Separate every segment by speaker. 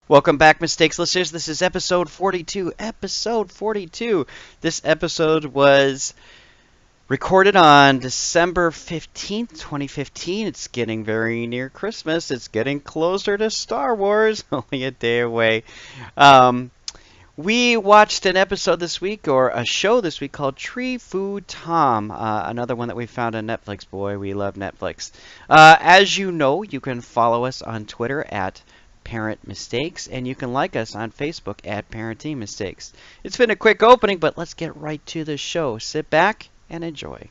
Speaker 1: Welcome back, Mistakes listeners. This is episode 42. Episode 42. This episode was recorded on December 15th, 2015. It's getting very near Christmas. It's getting closer to Star Wars. Only a day away. We watched an episode this week, or a show this week, called Tree Food Tom. Another one that we found on Netflix. Boy, we love Netflix. As you know, you can follow us on Twitter at Parent Mistakes, and you can like us on Facebook at Parenting Mistakes. It's been a quick opening, but let's get right to the show. Sit back and enjoy.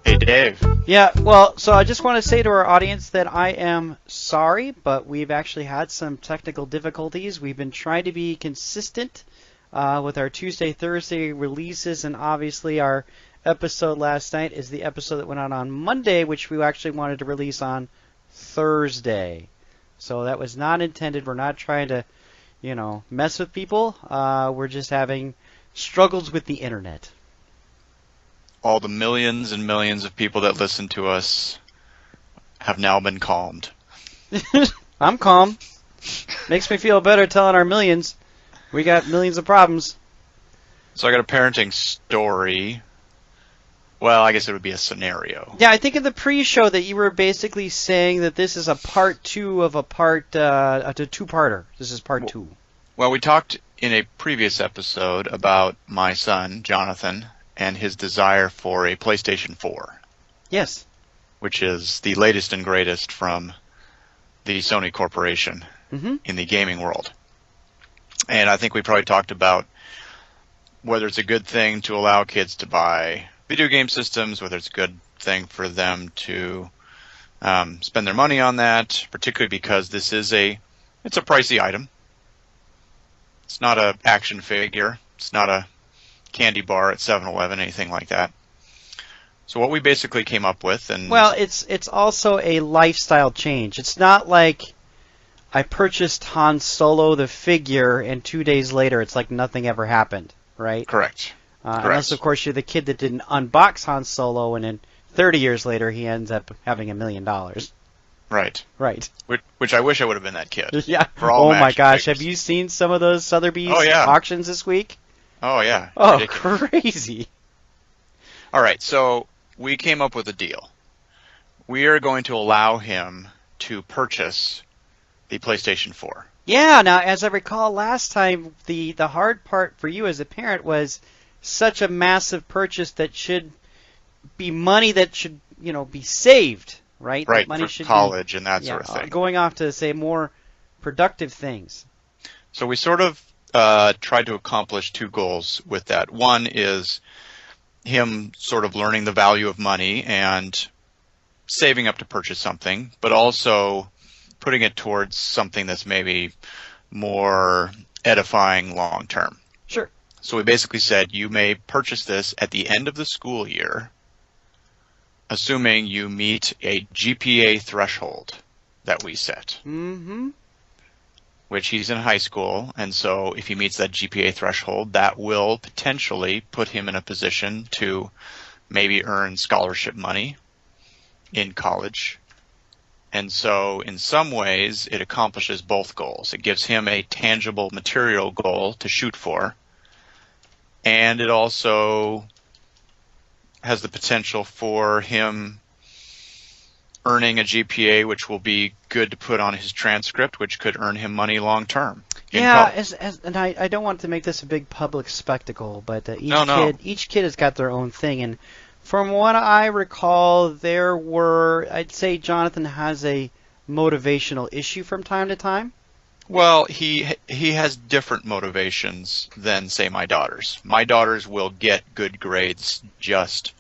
Speaker 2: Hey, Dave.
Speaker 1: Yeah, well, so I just want to say to our audience that I am sorry, but we've actually had some technical difficulties. We've been trying to be consistent with our Tuesday, Thursday releases, and obviously our episode last night is the episode that went out on Monday, which we actually wanted to release on Thursday. So that was not intended. We're not trying to, mess with people. We're just having struggles with the internet.
Speaker 2: All the millions and millions of people that listen to us have now been calmed.
Speaker 1: I'm calm. Makes me feel better telling our millions. We got millions of problems.
Speaker 2: So I got a parenting story. Well, I guess it would be a scenario.
Speaker 1: Yeah, I think in the pre-show that you were basically saying that this is a part two of a two-parter. This is part two.
Speaker 2: Well, we talked in a previous episode about my son, Jonathan, and his desire for a PlayStation 4.
Speaker 1: Yes.
Speaker 2: Which is the latest and greatest from the Sony Corporation in the gaming world. And I think we probably talked about whether it's a good thing to allow kids to buy video game systems, whether it's a good thing for them to spend their money on that, particularly because it's a pricey item. It's not an action figure. It's not a candy bar at 7-Eleven, anything like that. So what we basically came up with, and
Speaker 1: well, it's also a lifestyle change. It's not like I purchased Han Solo the figure and 2 days later it's like nothing ever happened, right?
Speaker 2: Correct.
Speaker 1: Unless, of course, you're the kid that didn't unbox Han Solo, and then 30 years later he ends up having $1 million.
Speaker 2: Right.
Speaker 1: Right.
Speaker 2: Which I wish I would have been that kid.
Speaker 1: Yeah.
Speaker 2: For all
Speaker 1: my gosh,
Speaker 2: figures.
Speaker 1: have you seen some of those Sotheby's auctions this week?
Speaker 2: Oh, yeah.
Speaker 1: Oh,
Speaker 2: ridiculous.
Speaker 1: Crazy.
Speaker 2: All right, so we came up with a deal. We are going to allow him to purchase the PlayStation 4.
Speaker 1: Yeah, now, as I recall last time, the hard part for you as a parent was such a massive purchase that should be money that should, be saved, right?
Speaker 2: Right,
Speaker 1: money
Speaker 2: for
Speaker 1: should
Speaker 2: college and that sort of thing.
Speaker 1: Going off to, say, more productive things.
Speaker 2: So we sort of tried to accomplish two goals with that. One is him sort of learning the value of money and saving up to purchase something, but also putting it towards something that's maybe more edifying long term.
Speaker 1: Sure.
Speaker 2: So we basically said you may purchase this at the end of the school year, assuming you meet a GPA threshold that we set.
Speaker 1: Mm-hmm.
Speaker 2: Which he's in high school, and so if he meets that GPA threshold, that will potentially put him in a position to maybe earn scholarship money in college. And so in some ways, it accomplishes both goals. It gives him a tangible material goal to shoot for, and it also has the potential for him earning a GPA, which will be good to put on his transcript, which could earn him money long term.
Speaker 1: Yeah, and I don't want to make this a big public spectacle, but each kid has got their own thing, and from what I recall, I'd say Jonathan has a motivational issue from time to time.
Speaker 2: Well, he has different motivations than, say, my daughters. My daughters will get good grades just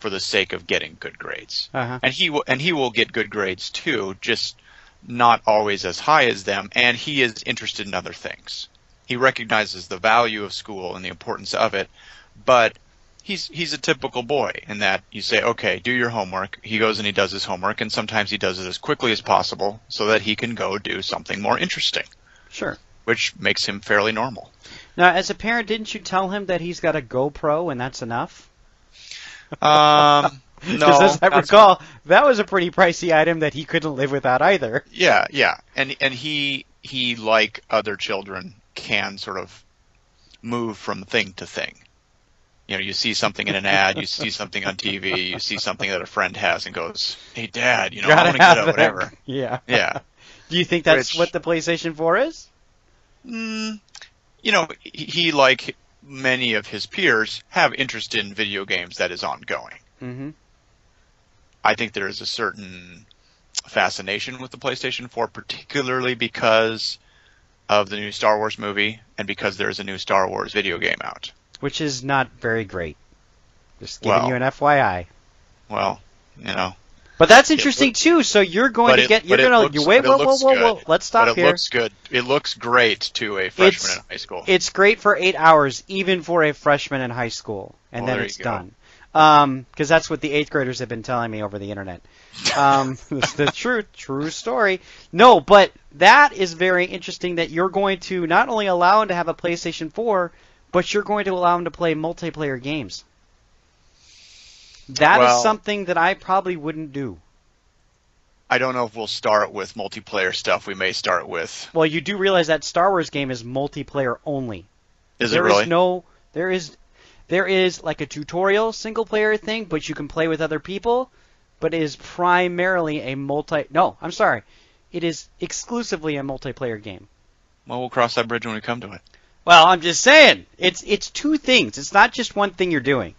Speaker 2: for the sake of getting good grades.
Speaker 1: Uh-huh.
Speaker 2: And he will get good grades too, just not always as high as them, and he is interested in other things. He recognizes the value of school and the importance of it, but he's a typical boy in that you say, okay, do your homework. He goes and he does his homework, and sometimes he does it as quickly as possible so that he can go do something more interesting.
Speaker 1: Sure.
Speaker 2: Which makes him fairly normal.
Speaker 1: Now, as a parent, didn't you tell him that he's got a GoPro and that's enough? Because as I recall, that was a pretty pricey item that he couldn't live without either.
Speaker 2: Yeah, yeah. And he like other children can sort of move from thing to thing. You know, you see something in an ad, you see something on TV, you see something that a friend has and goes, "Hey Dad, I want to get a whatever."
Speaker 1: Yeah.
Speaker 2: Yeah.
Speaker 1: Do you think that's what the PlayStation 4 is?
Speaker 2: He, like many of his peers, have interest in video games that is ongoing.
Speaker 1: Mm-hmm.
Speaker 2: I think there is a certain fascination with the PlayStation 4, particularly because of the new Star Wars movie and because there is a new Star Wars video game out.
Speaker 1: Which is not very great. Just giving you an FYI.
Speaker 2: Well,
Speaker 1: But that's interesting too. So you're going to get. You're going to wait. Whoa! Let's stop here.
Speaker 2: It looks good. It looks great to a freshman in high school.
Speaker 1: It's great for 8 hours, even for a freshman in high school, and then it's done. Because that's what the 8th graders have been telling me over the internet. It's the true story. No, but that is very interesting that you're going to not only allow him to have a PlayStation 4, but you're going to allow him to play multiplayer games. That is something that I probably wouldn't do.
Speaker 2: I don't know if we'll start with multiplayer stuff. We may start with...
Speaker 1: Well, you do realize that Star Wars game is multiplayer only.
Speaker 2: Is it really?
Speaker 1: There is like a tutorial single-player thing, but you can play with other people, but it is primarily a it is exclusively a multiplayer game.
Speaker 2: Well, we'll cross that bridge when we come to it.
Speaker 1: Well, I'm just saying, it's two things. It's not just one thing you're doing.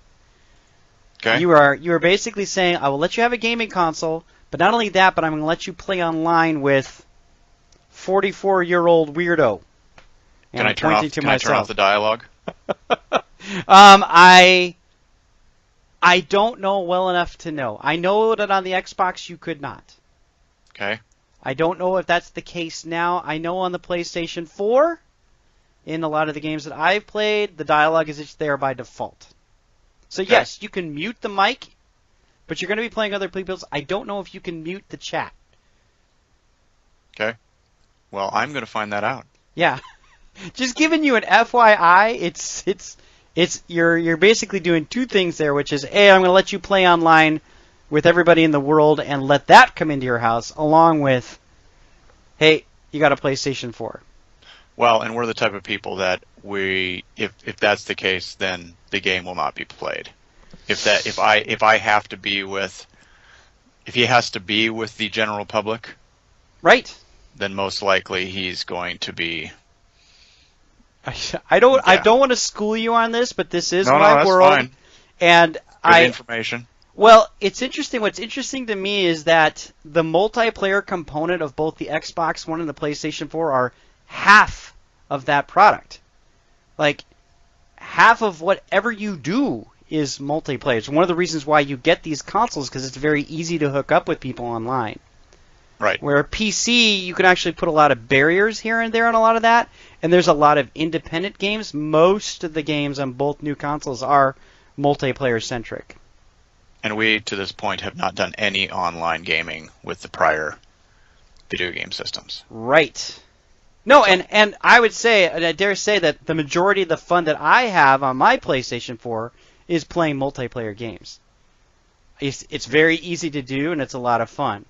Speaker 2: Okay.
Speaker 1: You are basically saying, I will let you have a gaming console, but not only that, but I'm going to let you play online with 44-year-old weirdo.
Speaker 2: Can I turn off the dialogue?
Speaker 1: I don't know well enough to know. I know that on the Xbox you could not.
Speaker 2: Okay.
Speaker 1: I don't know if that's the case now. I know on the PlayStation 4, in a lot of the games that I've played, the dialogue is just there by default. So yes, you can mute the mic, but you're going to be playing other people's. I don't know if you can mute the chat.
Speaker 2: Okay. Well, I'm going to find that out.
Speaker 1: Yeah. Just giving you an FYI, you're basically doing two things there, which is A, I'm going to let you play online with everybody in the world and let that come into your house, along with, hey, you got a PlayStation 4.
Speaker 2: Well, and we're the type of people that if that's the case, then the game will not be played. If he has to be with the general public,
Speaker 1: right?
Speaker 2: Then most likely he's going to be.
Speaker 1: I don't want to school you on this, but this is my world,
Speaker 2: fine.
Speaker 1: And
Speaker 2: Good information.
Speaker 1: Well, it's interesting. What's interesting to me is that the multiplayer component of both the Xbox One and the PlayStation 4 are half of that product. Like, half of whatever you do is multiplayer. It's one of the reasons why you get these consoles, because it's very easy to hook up with people online.
Speaker 2: Right.
Speaker 1: Where a PC, you can actually put a lot of barriers here and there on a lot of that, and there's a lot of independent games. Most of the games on both new consoles are multiplayer-centric.
Speaker 2: And we, to this point, have not done any online gaming with the prior video game systems.
Speaker 1: Right. No, and I would say, and I dare say that the majority of the fun that I have on my PlayStation 4 is playing multiplayer games. It's very easy to do, and it's a lot of fun.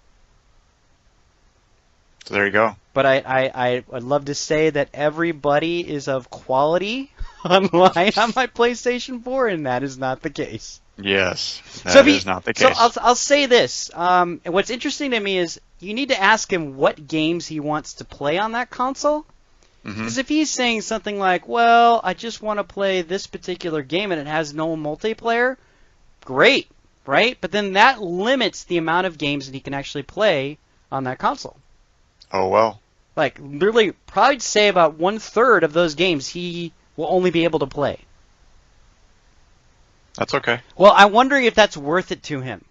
Speaker 2: So there you go.
Speaker 1: But I would love to say that everybody is of quality online on my PlayStation 4, and that is not the case.
Speaker 2: Yes, that is not the case.
Speaker 1: So I'll say this. And what's interesting to me is you need to ask him what games he wants to play on that console. Because if he's saying something like, well, I just want to play this particular game and it has no multiplayer, great, right? But then that limits the amount of games that he can actually play on that console.
Speaker 2: Oh, well.
Speaker 1: Like, literally, probably say about 1/3 of those games he will only be able to play.
Speaker 2: That's okay.
Speaker 1: Well, I'm wondering if that's worth it to him.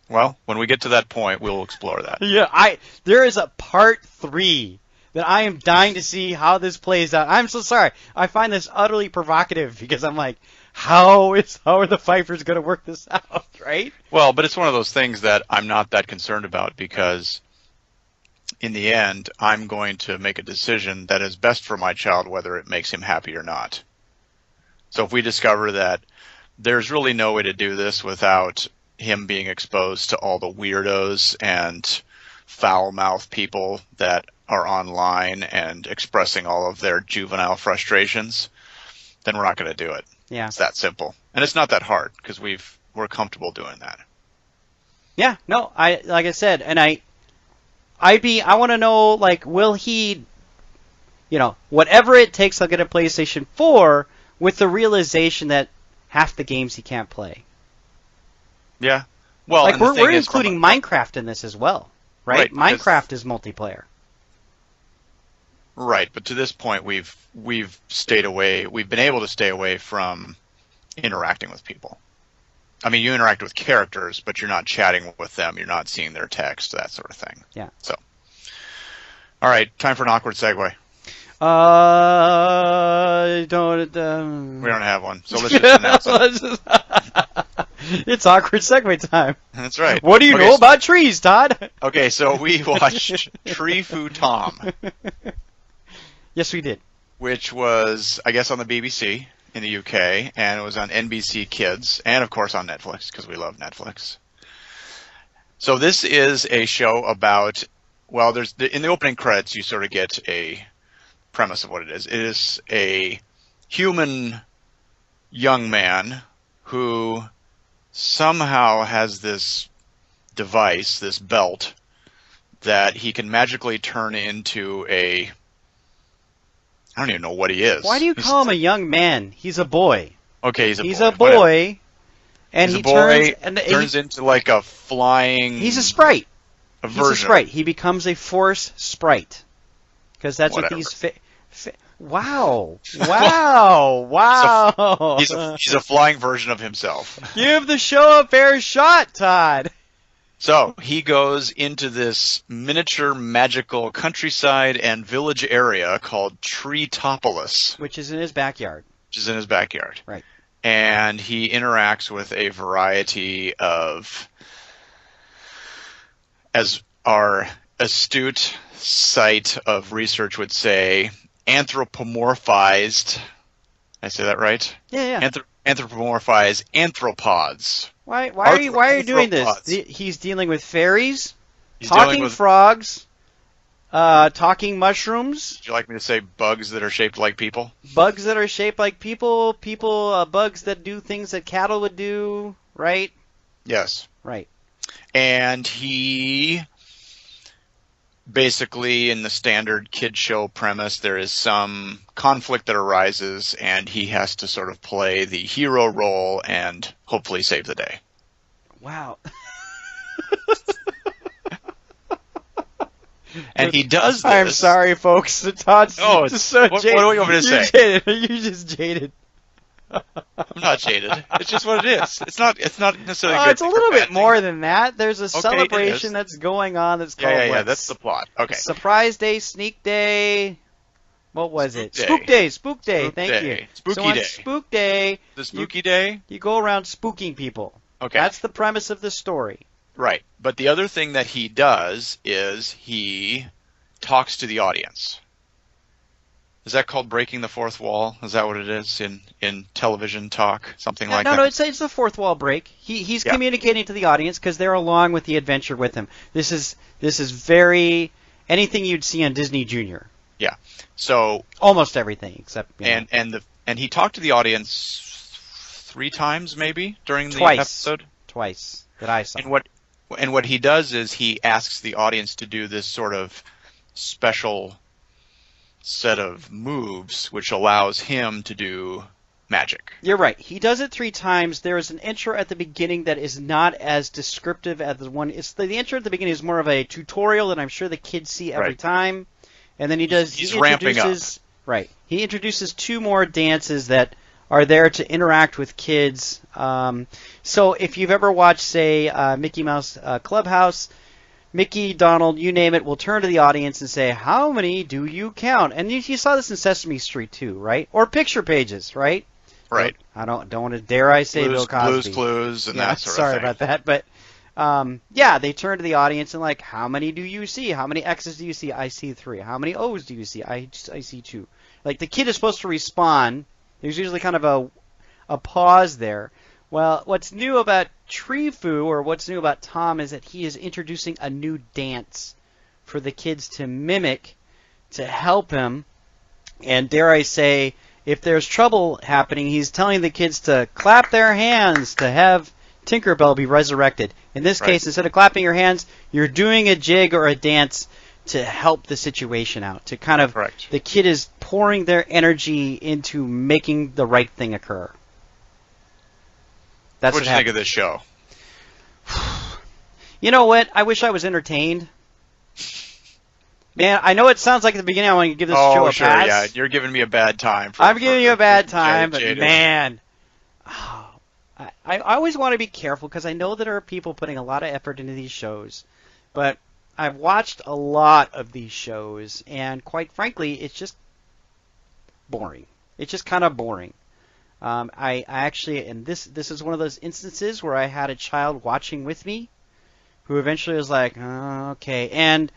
Speaker 2: Well, when we get to that point, we'll explore that.
Speaker 1: Yeah, there is a part 3 that I am dying to see how this plays out. I'm so sorry. I find this utterly provocative because I'm like, how are the Pfeiffers going to work this out, right?
Speaker 2: Well, but it's one of those things that I'm not that concerned about because in the end, I'm going to make a decision that is best for my child, whether it makes him happy or not. So if we discover that there's really no way to do this without him being exposed to all the weirdos and foul-mouthed people that are online and expressing all of their juvenile frustrations, then we're not going to do it.
Speaker 1: Yeah.
Speaker 2: It's that simple. And it's not that hard because we're comfortable doing that.
Speaker 1: Yeah, no, like I said, and I want to know, like, will he, whatever it takes, I'll get a PlayStation 4 with the realization that half the games he can't play.
Speaker 2: Yeah. Well,
Speaker 1: like, we're including Minecraft in this as well, right? Minecraft is multiplayer.
Speaker 2: Right, but to this point, we've stayed away. We've been able to stay away from interacting with people. I mean, you interact with characters, but you're not chatting with them. You're not seeing their text, that sort of thing.
Speaker 1: Yeah.
Speaker 2: So, all right, time for an awkward segue.
Speaker 1: We don't
Speaker 2: have one, so let's just announce it.
Speaker 1: It's awkward segue time.
Speaker 2: That's right.
Speaker 1: What do you know about trees, Todd?
Speaker 2: Okay, so we watched Tree Fu Tom.
Speaker 1: Yes, we did.
Speaker 2: Which was, I guess, on the BBC in the UK, and it was on NBC Kids, and of course on Netflix, because we love Netflix. So this is a show about, well, in the opening credits, you sort of get a premise of what it is. It is a human young man who somehow has this device, this belt, that he can magically turn into I don't even know what he is.
Speaker 1: Why do you call him a young man? He's a boy.
Speaker 2: Okay, he's
Speaker 1: a boy.
Speaker 2: Whatever.
Speaker 1: And
Speaker 2: he turns into like a flying...
Speaker 1: He's a sprite.
Speaker 2: He's
Speaker 1: a sprite. He becomes a force sprite. Because that's
Speaker 2: Whatever.
Speaker 1: what these... Wow. Wow. Wow.
Speaker 2: He's a flying version of himself.
Speaker 1: Give the show a fair shot, Todd.
Speaker 2: So he goes into this miniature magical countryside and village area called Treetopolis.
Speaker 1: Which is in his backyard.
Speaker 2: Right. And he interacts with a variety of, as our astute site of research would say, anthropomorphized. I say that right?
Speaker 1: Yeah.
Speaker 2: Anthropomorphized anthropods.
Speaker 1: Why are you doing this? He's dealing with fairies, talking frogs, talking mushrooms.
Speaker 2: Would you like me to say bugs that are shaped like people?
Speaker 1: Bugs that are shaped like people, bugs that do things that cattle would do, right?
Speaker 2: Yes.
Speaker 1: Right.
Speaker 2: And he basically, in the standard kid show premise, there is some conflict that arises, and he has to sort of play the hero role and hopefully save the day.
Speaker 1: Wow.
Speaker 2: And he does this.
Speaker 1: I'm sorry, folks. Todd's just so
Speaker 2: what do you want me to say?
Speaker 1: You're just jaded.
Speaker 2: I'm not jaded. It's just what it is. It's not necessarily good.
Speaker 1: It's a little bit more than that. There's a celebration that's going on that's called
Speaker 2: Yeah, that's the plot. Okay.
Speaker 1: Surprise Day, Sneak Day. What was it? Spook Day. Thank you.
Speaker 2: Spooky Day.
Speaker 1: Spook Day.
Speaker 2: The Spooky Day?
Speaker 1: You go around spooking people.
Speaker 2: Okay.
Speaker 1: That's the premise of the story.
Speaker 2: Right. But the other thing that he does is he talks to the audience. Is that called breaking the fourth wall? Is that what it is in television talk? Something like that?
Speaker 1: No, it's the fourth wall break. He's communicating to the audience because they're along with the adventure with him. This is very anything you'd see on Disney Junior.
Speaker 2: Yeah. So
Speaker 1: almost everything except
Speaker 2: and he talked to the audience 3 times maybe during the episode.
Speaker 1: Twice that I saw.
Speaker 2: And what he does is he asks the audience to do this sort of special set of moves which allows him to do magic.
Speaker 1: You're right. He does it 3 times. There is an intro at the beginning that is not as descriptive as the one. It's the intro at the beginning is more of a tutorial that I'm sure the kids see every time. And then he's
Speaker 2: ramping up.
Speaker 1: Right. He introduces 2 more dances that are there to interact with kids. So if you've ever watched, say, Mickey Mouse Clubhouse, Mickey, Donald, you name it, will turn to the audience and say, how many do you count? And you saw this in Sesame Street too, right? Or picture pages, right?
Speaker 2: Right.
Speaker 1: I don't want to dare I say Bill Cosby.
Speaker 2: Clues, and that sort of thing.
Speaker 1: Sorry about that, but they turn to the audience and like, how many do you see? How many X's do you see? I see 3. How many O's do you see? I see 2. Like the kid is supposed to respond. There's usually kind of a pause there. Well, what's new about Treefu, or what's new about Tom, is that he is introducing a new dance for the kids to mimic to help him. And dare I say, if there's trouble happening, he's telling the kids to clap their hands to have Tinkerbell be resurrected. In this case, instead of clapping your hands, you're doing a jig or a dance to help the situation out. To kind of, the kid is pouring their energy into making the right thing occur. That's
Speaker 2: what do you think of this show?
Speaker 1: You know what? I wish I was entertained. Man, I know it sounds like at the beginning I want to give this show a pass.
Speaker 2: Yeah, you're giving me a bad time.
Speaker 1: I'm giving you a bad time, but man, I always want to be careful because I know that there are people putting a lot of effort into these shows, but I've watched a lot of these shows, and quite frankly, it's just boring. It's just kind of boring. I actually, and this is one of those instances where I had a child watching with me, who eventually was like, oh, okay, and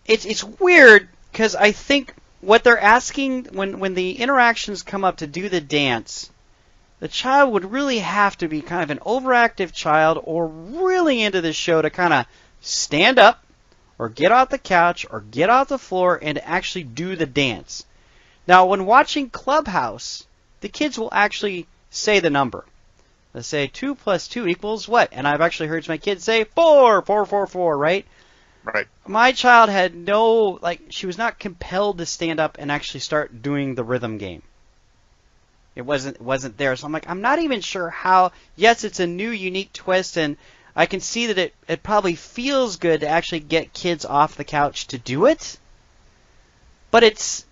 Speaker 1: it's weird because I think what they're asking when the interactions come up to do the dance, the child would really have to be kind of an overactive child or really into this show to kind of stand up or get off the couch or get off the floor and actually do the dance. Now, when watching Clubhouse, the kids will actually say the number. They'll say 2 + 2 = what? And I've actually heard my kids say 4, 4, 4, 4, right?
Speaker 2: Right.
Speaker 1: My child had no, she was not compelled to stand up and actually start doing the rhythm game. It wasn't there. So I'm like, I'm not even sure how. Yes, it's a new, unique twist, and I can see that it probably feels good to actually get kids off the couch to do it. But it's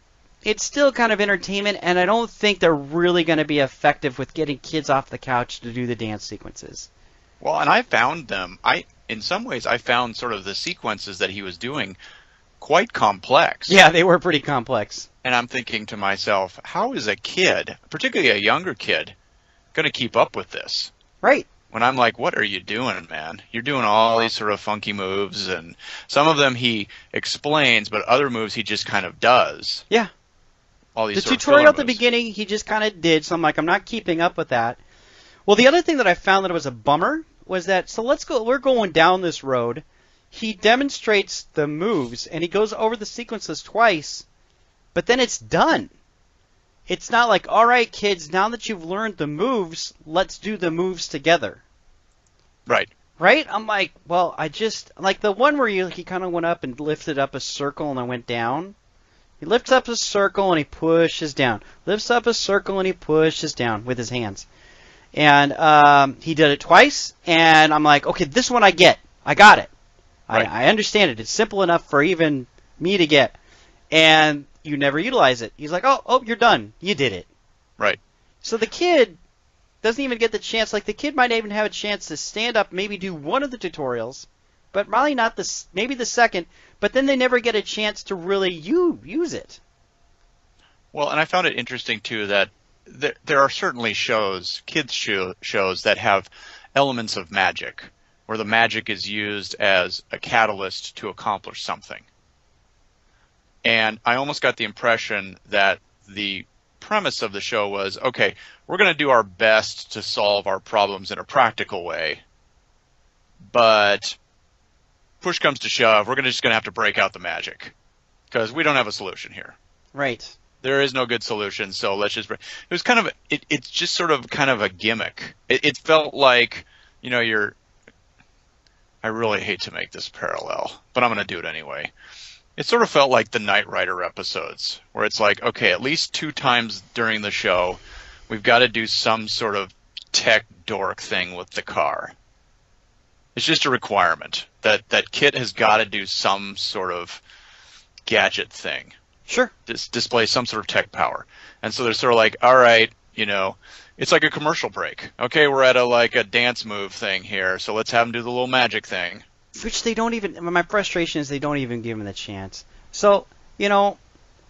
Speaker 1: still kind of entertainment, and I don't think they're really going to be effective with getting kids off the couch to do the dance sequences.
Speaker 2: Well, and I found them. In some ways, I found sort of the sequences that he was doing quite complex.
Speaker 1: Yeah, they were pretty complex.
Speaker 2: And I'm thinking to myself, how is a kid, particularly a younger kid, going to keep up with this?
Speaker 1: Right.
Speaker 2: When I'm like, what are you doing, man? You're doing all these sort of funky moves, and some of them he explains, but other moves he just kind of does.
Speaker 1: Yeah.
Speaker 2: All these
Speaker 1: the tutorial at the beginning, he just kind of did, so I'm like, I'm not keeping up with that. Well, the other thing that I found that was a bummer was that, so we're going down this road. He demonstrates the moves, and he goes over the sequences twice, but then it's done. It's not like, all right, kids, now that you've learned the moves, let's do the moves together.
Speaker 2: Right.
Speaker 1: Right? I'm like, well, like the one where he kind of went up and lifted up a circle and then went down. He lifts up a circle and he pushes down. Lifts up a circle and he pushes down with his hands. And he did it twice, and I'm like, okay, this one I get. I got it. Right. I understand it. It's simple enough for even me to get. And you never utilize it. He's like, oh, you're done. You did it.
Speaker 2: Right.
Speaker 1: So the kid doesn't even get the chance. Like, the kid might even have a chance to stand up, maybe do one of the tutorials, but probably not maybe the second, but then they never get a chance to really use it.
Speaker 2: Well, and I found it interesting, too, that there are certainly kids shows that have elements of magic, where the magic is used as a catalyst to accomplish something. And I almost got the impression that the premise of the show was, okay, we're going to do our best to solve our problems in a practical way, but push comes to shove, we're just going to have to break out the magic, because we don't have a solution here.
Speaker 1: Right.
Speaker 2: There is no good solution, so let's just. It was kind of. It's just sort of kind of a gimmick. It felt like, I really hate to make this parallel, but I'm going to do it anyway. It sort of felt like the Knight Rider episodes, where it's like, okay, at least 2 times during the show, we've got to do some sort of tech dork thing with the car. It's just a requirement that Kit has got to do some sort of gadget thing.
Speaker 1: Sure.
Speaker 2: Display some sort of tech power. And so they're sort of like, all right, it's like a commercial break. Okay, we're at a dance move thing here, so let's have them do the little magic thing.
Speaker 1: Which they don't even, my frustration is they don't even give them the chance. So,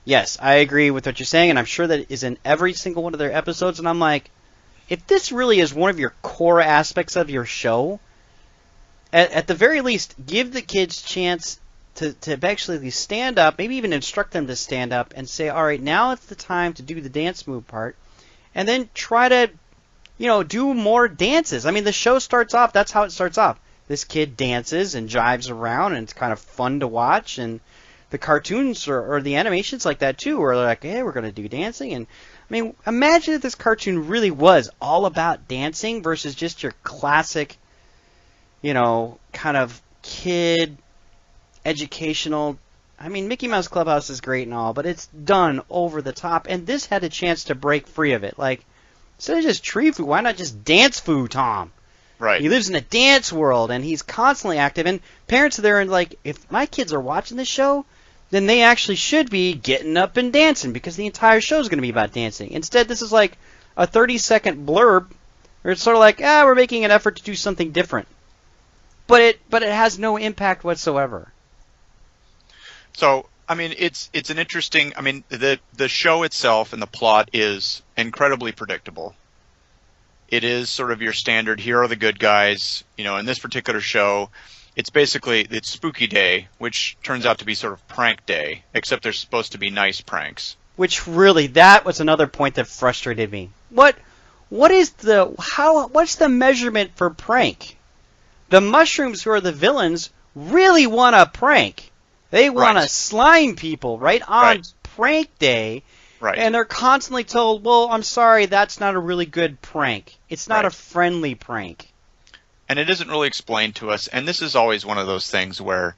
Speaker 1: yes, I agree with what you're saying, and I'm sure that is in every single one of their episodes, and I'm like, if this really is one of your core aspects of your show, at the very least, give the kids chance to actually stand up, maybe even instruct them to stand up and say, all right, now it's the time to do the dance move part, and then try to do more dances. I mean, the show starts off, that's how it starts off. This kid dances and jives around, and it's kind of fun to watch. And the cartoons or the animations like that, too, where they're like, hey, we're going to do dancing. And, I mean, imagine if this cartoon really was all about dancing versus just your classic, kind of kid educational. I mean, Mickey Mouse Clubhouse is great and all, but it's done over the top. And this had a chance to break free of it. Like, instead of just tree foo, why not just dance foo, Tom?
Speaker 2: Right.
Speaker 1: He lives in a dance world, and he's constantly active. And parents are there and like, if my kids are watching this show, then they actually should be getting up and dancing because the entire show is going to be about dancing. Instead, this is like a 30-second blurb where it's sort of like, we're making an effort to do something different. But it has no impact whatsoever.
Speaker 2: So, I mean, it's an interesting. I mean, the show itself and the plot is incredibly predictable. It is sort of your standard. Here are the good guys. In this particular show, it's Spooky Day, which turns out to be sort of prank day, except they're supposed to be nice pranks.
Speaker 1: Which really, that was another point that frustrated me. What's the measurement for prank? The mushrooms, who are the villains, really want to prank. They want to slime people right on prank day.
Speaker 2: Right.
Speaker 1: And they're constantly told, well, I'm sorry, that's not a really good prank. It's not a friendly prank.
Speaker 2: And it isn't really explained to us. And this is always one of those things where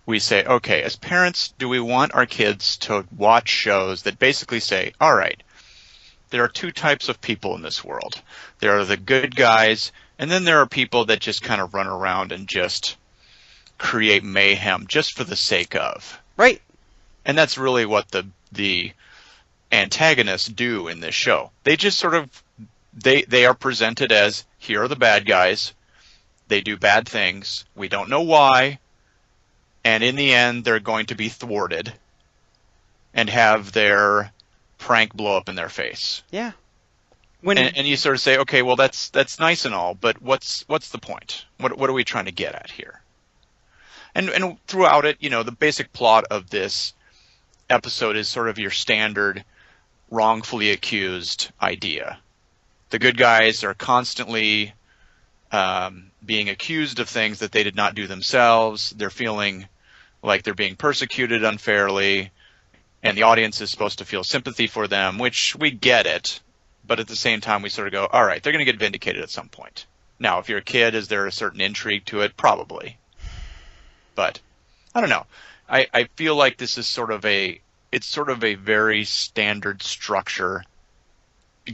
Speaker 2: we say, okay, as parents, do we want our kids to watch shows that basically say, all right, there are two types of people in this world. There are the good guys, and then there are people that just kind of run around and just create mayhem just for the sake of.
Speaker 1: Right.
Speaker 2: And that's really what the antagonists do in this show. They just sort of they are presented as, here are the bad guys. They do bad things. We don't know why. And in the end, they're going to be thwarted and have their prank blow up in their face.
Speaker 1: Yeah.
Speaker 2: And you sort of say, okay, well, that's nice and all, but what's the point? What are we trying to get at here? And throughout it, the basic plot of this episode is sort of your standard wrongfully accused idea. The good guys are constantly being accused of things that they did not do themselves. They're feeling like they're being persecuted unfairly, and the audience is supposed to feel sympathy for them, which we get it, but at the same time we sort of go, all right, they're going to get vindicated at some point. Now, if you're a kid, is there a certain intrigue to it? Probably. But I don't know. I feel like this is sort of a very standard structure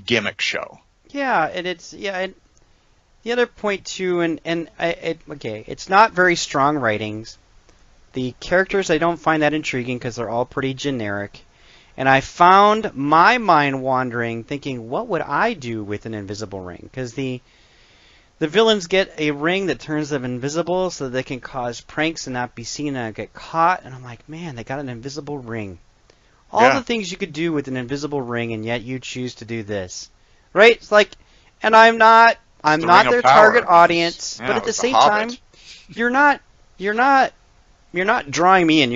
Speaker 2: gimmick show.
Speaker 1: Yeah, and and the other point too, it's not very strong writings. The characters, I don't find that intriguing because they're all pretty generic. And I found my mind wandering, thinking, what would I do with an invisible ring? Because the villains get a ring that turns them invisible so that they can cause pranks and not be seen and get caught. And I'm like, man, they got an invisible ring. All the things you could do with an invisible ring, and yet you choose to do this. Right? It's like, and I'm not their target audience, but at the same time, you're not drawing me in.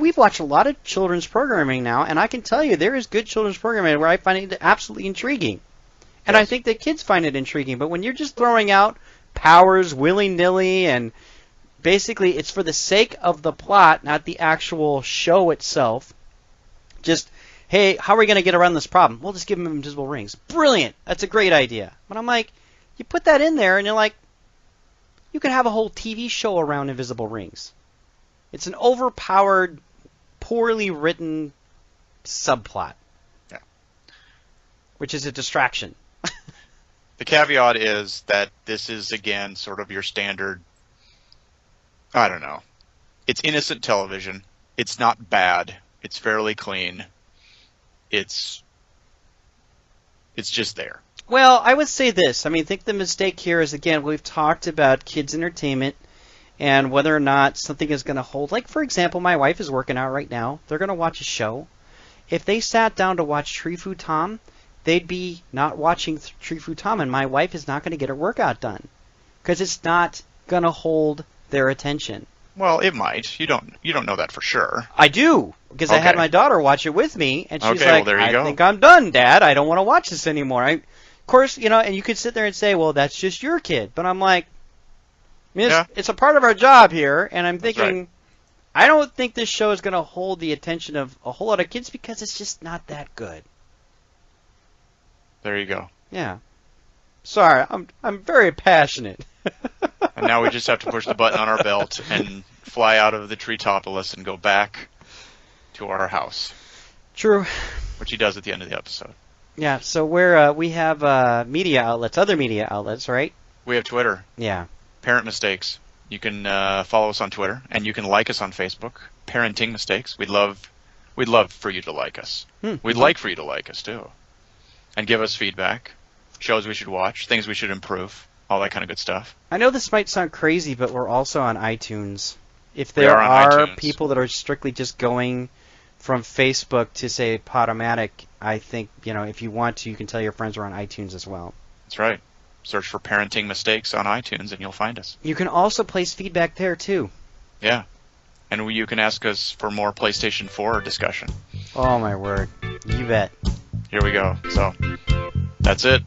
Speaker 1: We've watched a lot of children's programming now, and I can tell you there is good children's programming where I find it absolutely intriguing. And I think that kids find it intriguing. But when you're just throwing out powers willy-nilly, and basically it's for the sake of the plot, not the actual show itself, just, hey, how are we going to get around this problem? We'll just give them invisible rings. Brilliant. That's a great idea. But I'm like, you put that in there, and you're like, you could have a whole TV show around invisible rings. It's an overpowered, poorly written subplot.
Speaker 2: Yeah.
Speaker 1: Which is a distraction.
Speaker 2: The caveat is that this is, again, sort of your standard, I don't know. It's innocent television. It's not bad. It's fairly clean. It's just there.
Speaker 1: Well, I would say this. I think the mistake here is, again, we've talked about kids' entertainment and whether or not something is going to hold. Like, for example, my wife is working out right now. They're going to watch a show. If they sat down to watch Tree Fu Tom, they'd be not watching Tree Fu Tom, and my wife is not going to get her workout done because it's not going to hold their attention.
Speaker 2: Well, it might. You don't know that for sure.
Speaker 1: I do, because I had my daughter watch it with me, and she's
Speaker 2: well,
Speaker 1: like,
Speaker 2: there you go.
Speaker 1: I think I'm done, Dad. I don't want to watch this anymore. course, and you could sit there and say, well, that's just your kid. But I'm like, I mean,
Speaker 2: Yeah.
Speaker 1: it's a part of our job here, and I'm
Speaker 2: That's
Speaker 1: thinking,
Speaker 2: right.
Speaker 1: I don't think this show is going to hold the attention of a whole lot of kids because it's just not that good.
Speaker 2: There you go.
Speaker 1: Yeah. Sorry, I'm very passionate.
Speaker 2: And now we just have to push the button on our belt and fly out of the treetopolis and go back to our house,
Speaker 1: True.
Speaker 2: which he does at the end of the episode.
Speaker 1: Yeah. So we have media outlets, other media outlets, right?
Speaker 2: We have Twitter,
Speaker 1: Yeah.
Speaker 2: Parent Mistakes. You can follow us on Twitter, and you can like us on Facebook, Parenting Mistakes. We'd love for you to like us. We'd like for you to like us too, and give us feedback, shows we should watch, things we should improve, all that kind of good stuff.
Speaker 1: I know this might sound crazy, but we're also on iTunes. If
Speaker 2: We
Speaker 1: there
Speaker 2: are on
Speaker 1: are
Speaker 2: iTunes.
Speaker 1: people that are strictly just going from Facebook to say Podomatic, I think, if you want to, you can tell your friends we're on iTunes as well.
Speaker 2: That's right. Search for Parenting Mistakes on iTunes, and you'll find us.
Speaker 1: You can also place feedback there too.
Speaker 2: Yeah. And you can ask us for more PlayStation 4 discussion.
Speaker 1: Oh my word. You bet.
Speaker 2: Here we go. So, that's it.